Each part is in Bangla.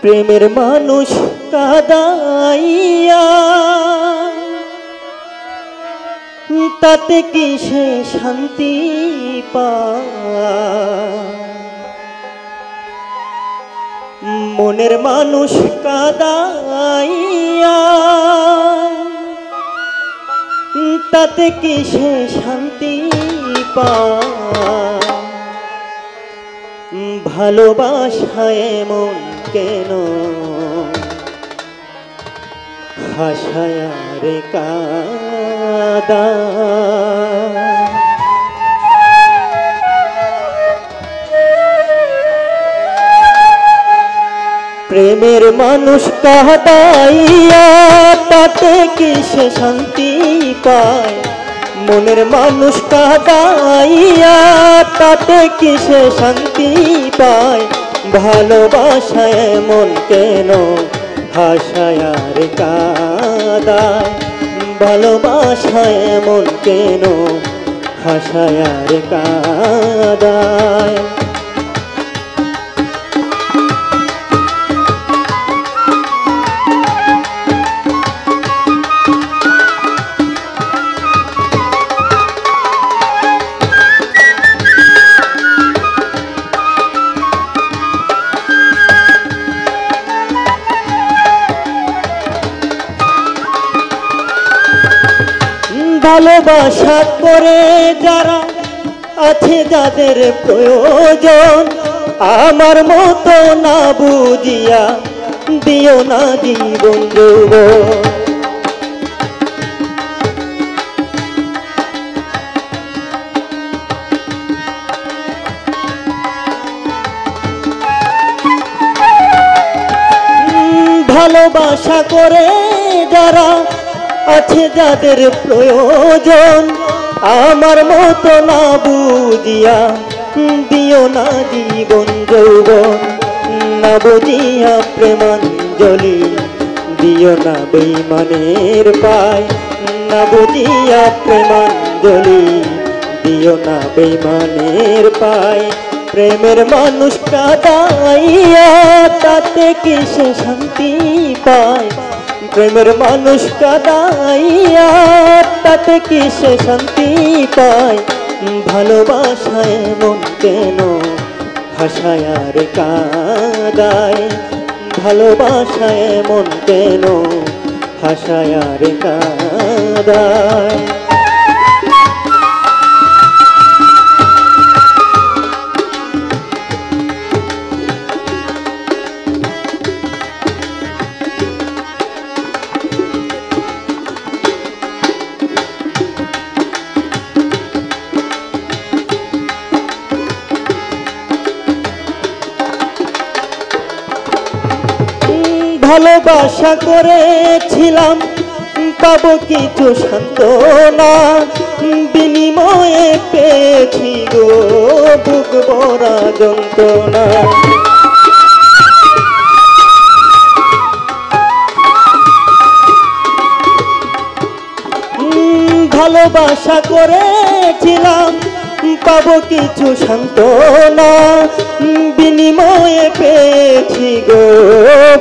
প্রেমের মানুষ কাদাইয়া তাতে কি সে শান্তি পায়? মনের মানুষ কাদাইয়া তাতে কি সে শান্তি পায়? ভালোবাসায় এমন কেন হাসায় রে কাঁদায়? প্রেমের মানুষ কাঁদাইয়া তাতে কি সে শান্তি পায়? মনের মানুষ কাঁদাইয়া তাতে কি সে শান্তি পায়? ভালোবাসায় এমন কেন হাসায় রে কাঁদায়? ভালোবাসায় এমন কেন হাসায় রে কাঁদায়? ভালোবাসা করে যারা আছে যাদের প্রয়োজন, আমার মতো না বুঝিয়া দিও না জীবন যৌবন। ভালোবাসা করে যারা আছে যাদের প্রয়োজন, আমার মতো না বুঝিয়া দিও না জীবন যৌবন। না বুঝিয়া প্রেমাঞ্জলি দিও না বেঈমানের পায়। না বুঝিয়া প্রেমাঞ্জলি দিও না বেঈমানের পায়। প্রেমের মানুষ কাঁদাইয়া তাতে কি সে শান্তি পায়? প্রেমের মানুষ কাঁদাইয়া তাতে কি সে শান্তি পায়? ভালোবাসায় মন কেন হাসায় রে কাঁদায়? ভালোবাসায় মন কেন হাসায় রে কাঁদায়? ভালোবাসা করেছিলাম পাবো কিছু সান্ত্বনা, বিনিময়ে পেয়েছি গো বুক ভরা যন্ত্রণা। ভালোবাসা করেছিলাম পাবো কিছু সান্ত্বনা, বিনিময়ে পেয়েছি গো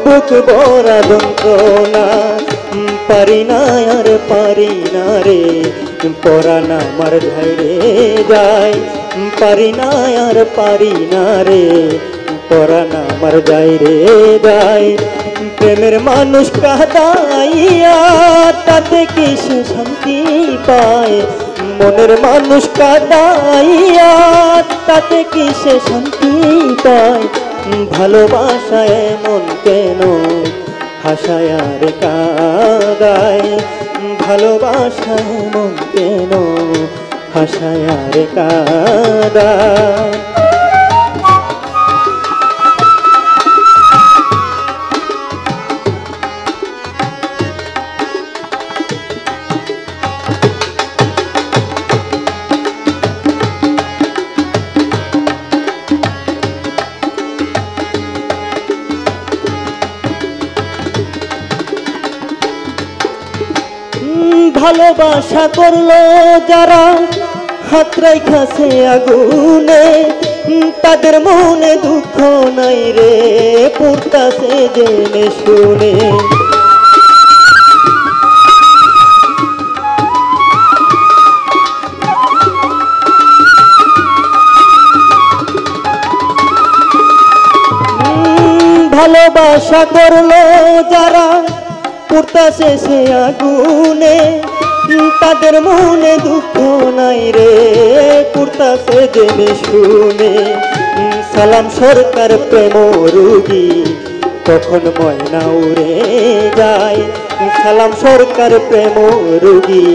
বুক ভরা যন্ত্রণা। পারি না আর পারি না রে পরাণ আমার ঝাইরে যায়। পারি না আর পারি না রে পরাণ আমার ঝাইরে যায়। প্রেমের মানুষ কাঁদাইয়া তাতে কি সে শান্তি পায়? মনের মানুষ কাঁদাইয়া তাতে কি সে শান্তি পায়? ভালোবাসায় মন কেন হাসায় রে কাঁদায়? ভালোবাসায় মন কেন হাসায় রে কাঁদায়? ভালোবাসা করলো যারা হাত রাইখাছে আগুনে, তাদের মনে দুঃখ নাই রে পুরতাছে জেনে শুনে। ভালোবাসা করলো যারা পুরতাছে সে আগুনে, তাদের মনে দুঃখ নাই রে পুরতাছে জেনে শুনে। সালাম সরকার প্রেম রুগী কখন ময়না উড়ে যায়, সালাম সরকার প্রেম রুগী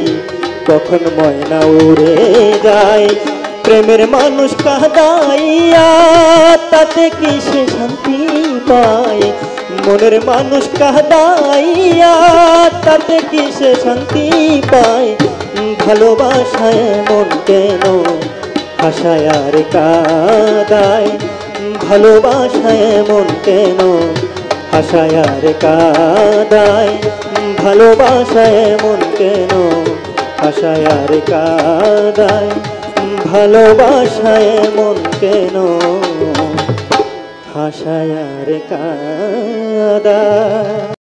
কখন ময়না উড়ে যায়। প্রেমের মানুষ কাঁদাইয়া তাতে কি সে শান্তি পায়, মনের মানুষ কাঁদাইয়া তাতে কি সে শান্তি পায়। ভালোবাসায় মন কেন হাসায় আর কাঁদায়, ভালোবাসায় মন কেন হাসায় আর কাঁদায়, ভালোবাসায় মন কেন হাসায় আর কাঁদায়, ভালোবাসায় মন কেন হাসায় আর কাঁদায়।